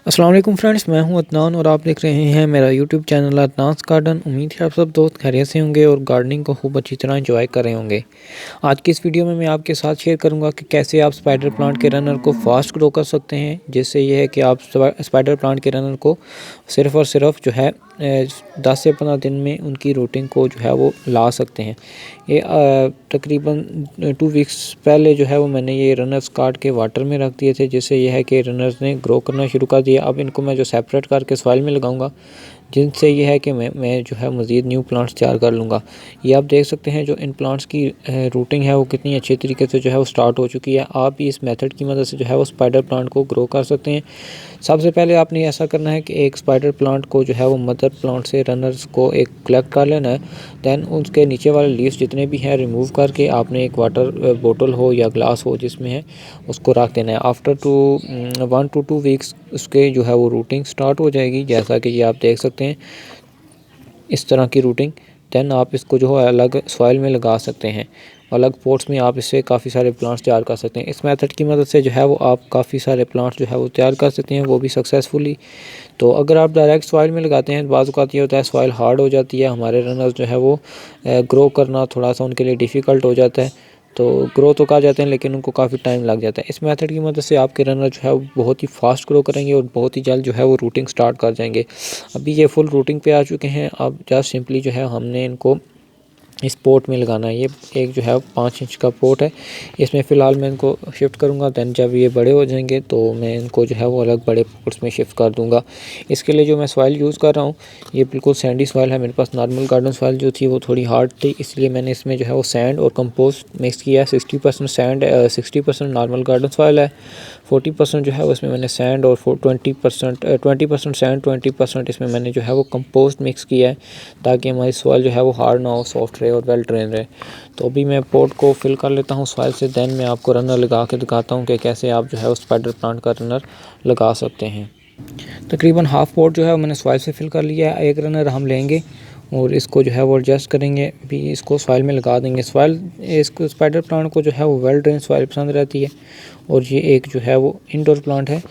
अस्सलाम वालेकुम फ्रेंड्स, मैं हूं अदनान और आप देख रहे हैं मेरा यूट्यूब चैनल अदनान्स गार्डन। उम्मीद है आप सब दोस्त खैरियत से होंगे और गार्डनिंग को खूब अच्छी तरह एंजॉय कर रहे होंगे। आज की इस वीडियो में मैं आपके साथ शेयर करूंगा कि कैसे आप स्पाइडर प्लांट के रनर को फास्ट ग्रो कर सकते हैं, जिससे ये है कि आप स्पाइडर प्लांट के रनर को सिर्फ़ और सिर्फ जो है 10 से 15 दिन में उनकी रूटिंग को जो है वो ला सकते हैं। ये तकरीबन 2 वीक्स पहले जो है वो मैंने ये रनर्स काट के वाटर में रख दिए थे, जिससे ये है कि रनर्स ने ग्रो करना शुरू कर दिया। अब इनको मैं जो सेपरेट करके सॉइल में लगाऊंगा, जिनसे ये है कि मैं जो है मज़ीद न्यू प्लांट्स तैयार कर लूँगा। ये आप देख सकते हैं जो इन प्लांट्स की रूटिंग है वो कितनी अच्छे तरीके से जो है वो स्टार्ट हो चुकी है। आप भी इस मेथड की मदद से जो है वो स्पाइडर प्लांट को ग्रो कर सकते हैं। सबसे पहले आपने ऐसा करना है कि एक स्पाइडर प्लांट को जो है वो मदर प्लांट से रनर्स को एक कलेक्ट कर लेना है। दैन उसके नीचे वाले लीव्स जितने भी हैं रिमूव करके आपने एक वाटर बोतल हो या ग्लास हो जिसमें है उसको रख देना है। आफ्टर 1 to 2 वीक्स उसके जो है वो रूटिंग स्टार्ट हो जाएगी, जैसा कि ये आप देख सकते हैं इस तरह की रूटिंग। दैन आप इसको जो है अलग सॉइल में लगा सकते हैं, अलग पॉट्स में आप इससे काफ़ी सारे प्लांट्स तैयार कर सकते हैं। इस मेथड की मदद से जो है वो आप काफ़ी सारे प्लांट्स जो है वो तैयार कर सकते हैं, वो भी सक्सेसफुली। तो अगर आप डायरेक्ट सॉइल में लगाते हैं, बाज़ औक़ात ये होता है सॉइल हार्ड हो जाती है, हमारे रनर्स जो है वो ग्रो करना थोड़ा सा उनके लिए डिफ़िकल्ट हो जाता है। तो ग्रो तो कर जाते हैं लेकिन उनको काफ़ी टाइम लग जाता है। इस मेथड की मदद से आपके रनर जो है वो बहुत ही फास्ट ग्रो करेंगे और बहुत ही जल्द जो है वो रूटिंग स्टार्ट कर जाएंगे। अभी ये फुल रूटिंग पे आ चुके हैं। अब जस्ट सिंपली जो है हमने इनको इस पोट में लगाना है। ये एक जो है 5 इंच का पोट है, इसमें फ़िलहाल मैं इनको शिफ्ट करूँगा। दैन जब ये बड़े हो जाएंगे तो मैं इनको जो है वो अलग बड़े पोट्स में शिफ्ट कर दूँगा। इसके लिए जो मैं सॉइल यूज़ कर रहा हूँ ये बिल्कुल सैंडी सॉइल है। मेरे पास नॉर्मल गार्डन सॉइल जो थी वो थोड़ी हार्ड थी, इसलिए मैंने इसमें जो है वो सैंड और कंपोस्ट मिक्स किया है। 60% सैंड 60% नॉर्मल गार्डन सॉइल है, 40% जो है उसमें मैंने सैंड और 20% सैंड 20% इसमें मैंने जो है वो कंपोस्ट मिक्स किया है, ताकि हमारी सॉइल जो है वो हार्ड ना हो, सॉफ्ट रहे और वेल ड्रेन रहे। तो अभी मैं पोट को फिल कर लेता हूँ सॉइल से। दैन मैं आपको रनर लगा के दिखाता हूँ कि कैसे आप जो है उस स्पाइडर प्लांट का रनर लगा सकते हैं। तकरीबन हाफ़ पोट जो है मैंने सॉइल से फिल कर लिया है। एक रनर हम लेंगे और इसको जो है वो एडजस्ट करेंगे, भी इसको सॉइल में लगा देंगे। सॉइल इसको स्पाइडर प्लांट को जो है वो वेल ड्रेन सॉइल पसंद रहती है, और ये एक जो है वो इंडोर प्लांट है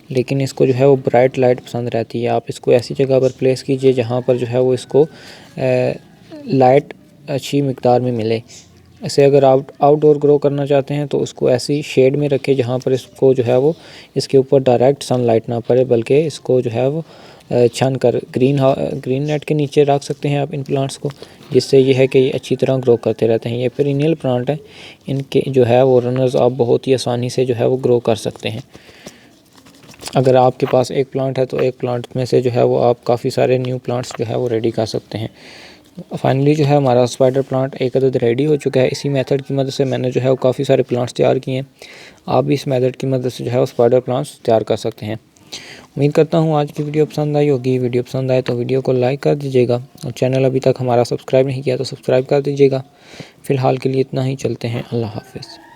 लेकिन इसको जो है वो ब्राइट लाइट पसंद रहती है। आप इसको ऐसी जगह पर प्लेस कीजिए जहाँ पर जो है वो इसको लाइट अच्छी मिकदार में मिले। ऐसे अगर आउटडोर ग्रो करना चाहते हैं तो उसको ऐसी शेड में रखें जहाँ पर इसको जो है वो इसके ऊपर डायरेक्ट सनलाइट ना पड़े, बल्कि इसको जो है वो छान कर ग्रीन नेट के नीचे रख सकते हैं आप इन प्लांट्स को, जिससे ये है कि ये अच्छी तरह ग्रो करते रहते हैं। ये पेरिनियल प्लांट है, इनके जो है वो रनर्स आप बहुत ही आसानी से जो है वो ग्रो कर सकते हैं। अगर आपके पास एक प्लांट है तो एक प्लांट में से जो है वो आप काफ़ी सारे न्यू प्लांट्स जो है वो रेडी कर सकते हैं। फाइनली जो है हमारा स्पाइडर प्लांट एक अदद रेडी हो चुका है। इसी मेथड की मदद से मैंने जो है वो काफ़ी सारे प्लांट्स तैयार किए हैं। आप भी इस मेथड की मदद से जो है वो स्पाइडर प्लांट्स तैयार कर सकते हैं। उम्मीद करता हूँ आज की वीडियो पसंद आई होगी। वीडियो पसंद आए तो वीडियो को लाइक कर दीजिएगा, और चैनल अभी तक हमारा सब्सक्राइब नहीं किया तो सब्सक्राइब कर दीजिएगा। फ़िलहाल के लिए इतना ही, चलते हैं, अल्लाह हाफ़िज़।